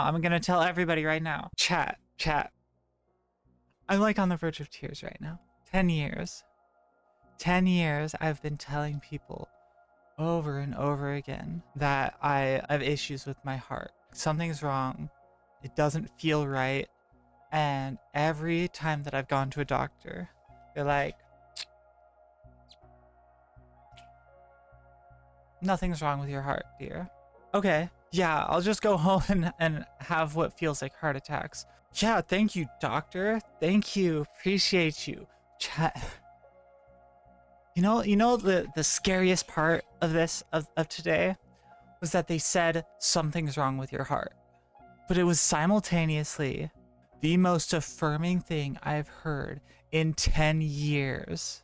I'm gonna tell everybody right now. Chat. I'm like on the verge of tears right now. 10 years. 10 years I've been telling people over and over again that I have issues with my heart. Something's wrong. It doesn't feel right. And every time that I've gone to a doctor, they're like, nothing's wrong with your heart, dear. Okay, yeah, I'll just go home and have what feels like heart attacks. Yeah, thank you, doctor. Thank you. Appreciate you. Chat. You know the scariest part of this of today was that they said something's wrong with your heart. But it was simultaneously the most affirming thing I've heard in 10 years.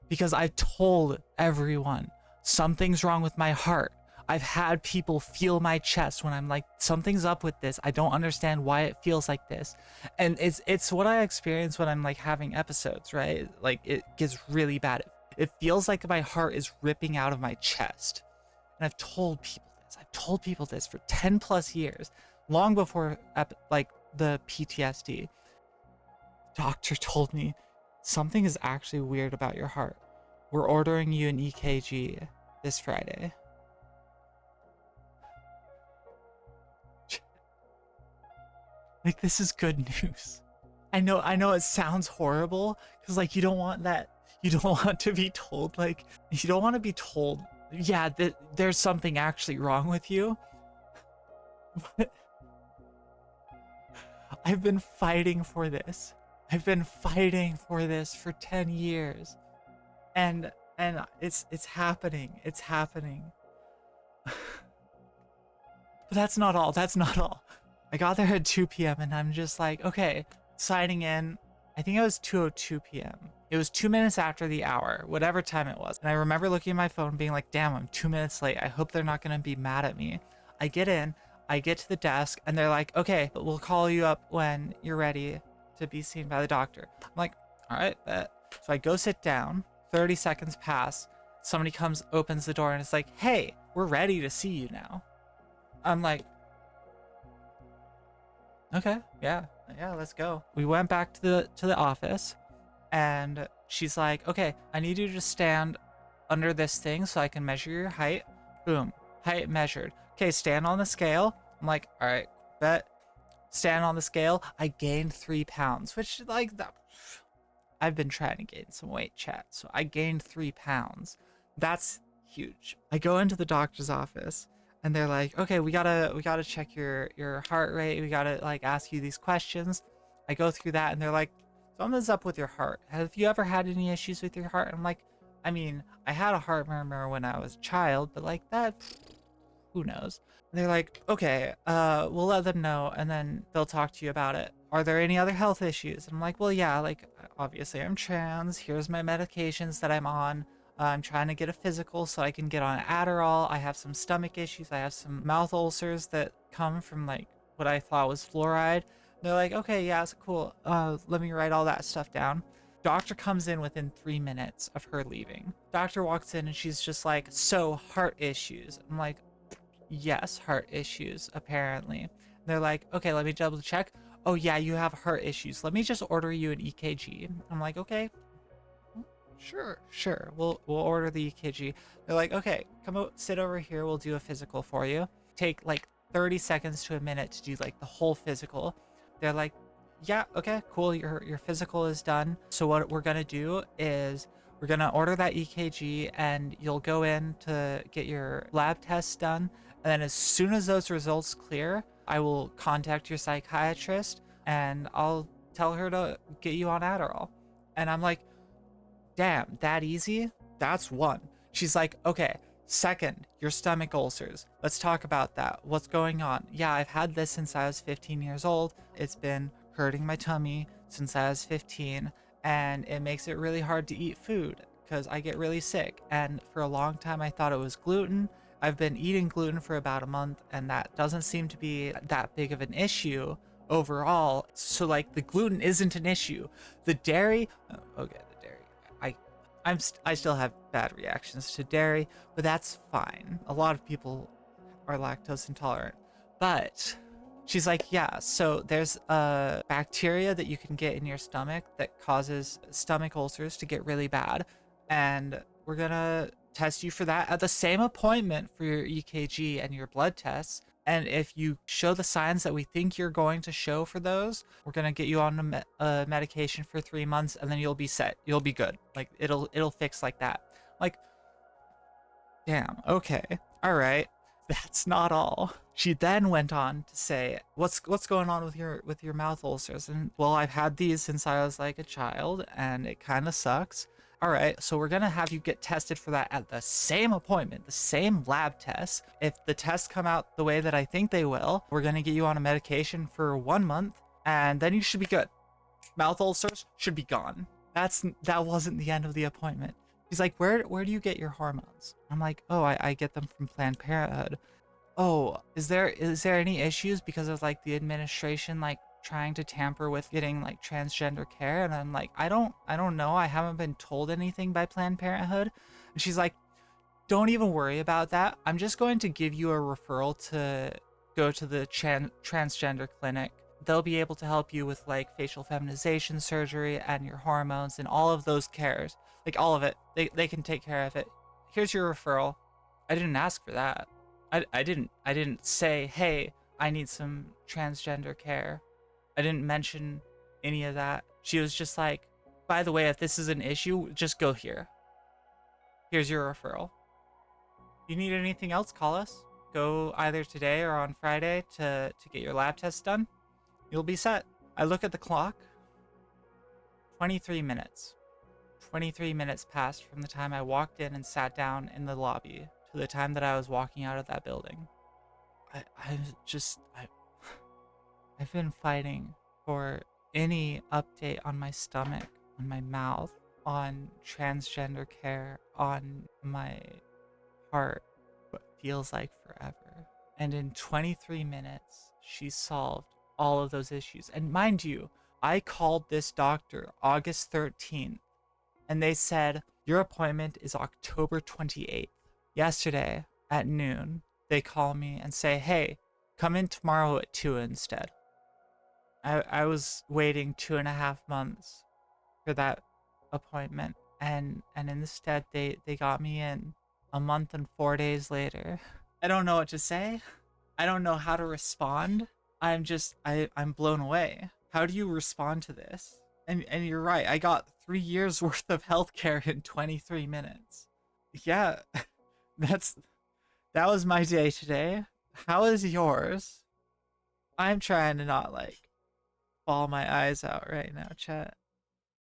Because I've told everyone something's wrong with my heart. I've had people feel my chest when I'm like, something's up with this. I don't understand why it feels like this. And it's what I experience when I'm like having episodes, right? Like it gets really bad. It feels like my heart is ripping out of my chest. And I've told people this. I've told people this for 10 plus years, long before like the PTSD. Doctor told me something is actually weird about your heart. We're ordering you an EKG this Friday. Like, this is good news. I know it sounds horrible because like you don't want to be told, like, you don't want to be told, yeah, that there's something actually wrong with you. But I've been fighting for this. I've been fighting for this for 10 years. And it's happening. It's happening. But that's not all. That's not all. I got there at 2 p.m. and I'm just like, okay, signing in. I think it was 2:02 p.m. It was 2 minutes after the hour, whatever time it was. And I remember looking at my phone being like, damn, I'm 2 minutes late. I hope they're not going to be mad at me. I get in, I get to the desk, and they're like, okay, we'll call you up when you're ready to be seen by the doctor. I'm like, all right, bet. So I go sit down. 30 seconds pass. Somebody comes, opens the door, and it's like, hey, we're ready to see you now. I'm like, okay, yeah, let's go. We went back to the office, and she's like, okay, I need you to stand under this thing so I can measure your height. Boom, height measured. Okay, stand on the scale. I'm like, all right, bet. Stand on the scale. I gained 3 pounds, which like that. I've been trying to gain some weight, chat. So I gained 3 pounds. That's huge. I go into the doctor's office and they're like, okay, we gotta check your heart rate. We gotta like ask you these questions. I go through that and they're like, something's up with your heart. Have you ever had any issues with your heart? And I'm like, I mean, I had a heart murmur when I was a child, but like that, who knows? And they're like, okay, we'll let them know and then they'll talk to you about it. Are there any other health issues? And I'm like, well, yeah, like obviously I'm trans. Here's my medications that I'm on. I'm trying to get a physical so I can get on Adderall. I have some stomach issues. I have some mouth ulcers that come from like what I thought was fluoride. They're like, okay, yeah, it's cool. Let me write all that stuff down. Doctor comes in within 3 minutes of her leaving. Doctor walks in and she's just like, so heart issues. I'm like, yes, heart issues, apparently. They're like, okay, let me double check. Oh yeah, you have heart issues. Let me just order you an EKG. I'm like, okay, sure. We'll order the EKG. They're like, okay, come out, sit over here. We'll do a physical for you. Take like 30 seconds to a minute to do like the whole physical. They're like, yeah, okay, cool. Your physical is done. So what we're gonna do is we're gonna order that EKG and you'll go in to get your lab tests done. And then as soon as those results clear, I will contact your psychiatrist and I'll tell her to get you on Adderall. And I'm like, damn, that easy? That's one. She's like, okay, second, your stomach ulcers. Let's talk about that. What's going on? Yeah, I've had this since I was 15 years old. It's been hurting my tummy since I was 15, and it makes it really hard to eat food because I get really sick. And for a long time, I thought it was gluten. I've been eating gluten for about a month, and that doesn't seem to be that big of an issue overall. So like the gluten isn't an issue. The dairy, okay, the dairy. I still have bad reactions to dairy, but that's fine. A lot of people are lactose intolerant. But She's like, yeah, so there's a bacteria that you can get in your stomach that causes stomach ulcers to get really bad. And we're gonna test you for that at the same appointment for your EKG and your blood tests. And if you show the signs that we think you're going to show for those, we're gonna get you on a medication for 3 months, and then you'll be set. You'll be good. Like it'll fix like that. Like, damn. Okay. All right. That's not all. She then went on to say, "What's going on with your mouth ulcers?" And well, I've had these since I was like a child, and it kind of sucks. All right, so we're gonna have you get tested for that at the same appointment, the same lab tests. If the tests come out the way that I think they will, we're gonna get you on a medication for 1 month, and then you should be good. Mouth ulcers should be gone. That wasn't the end of the appointment. He's like, where do you get your hormones? I'm like, oh, I get them from Planned Parenthood. Oh, is there any issues because of like the administration like trying to tamper with getting like transgender care? And I'm like, I don't know. I haven't been told anything by Planned Parenthood. And she's like, don't even worry about that. I'm just going to give you a referral to go to the transgender clinic. They'll be able to help you with like facial feminization surgery and your hormones and all of those cares. Like all of it. They can take care of it. Here's your referral. I didn't ask for that. I didn't say, hey, I need some transgender care. I didn't mention any of that. She was just like, by the way, if this is an issue, just go here. Here's your referral. If you need anything else, call us. Go either today or on Friday to get your lab tests done. You'll be set. I look at the clock. 23 minutes. 23 minutes passed from the time I walked in and sat down in the lobby to the time that I was walking out of that building. I've been fighting for any update on my stomach, on my mouth, on transgender care, on my heart, what feels like forever. And in 23 minutes, she solved all of those issues. And mind you, I called this doctor August 13th, and they said, your appointment is October 28th. Yesterday at noon, they call me and say, hey, come in tomorrow at 2 instead. I was waiting 2.5 months for that appointment, and instead they got me in a month and 4 days later. I don't know what to say. I don't know how to respond. I'm blown away. How do you respond to this? And you're right, I got 3 years worth of healthcare in 23 minutes. Yeah, that was my day today. How is yours? I'm trying to not like bawl my eyes out right now, chat.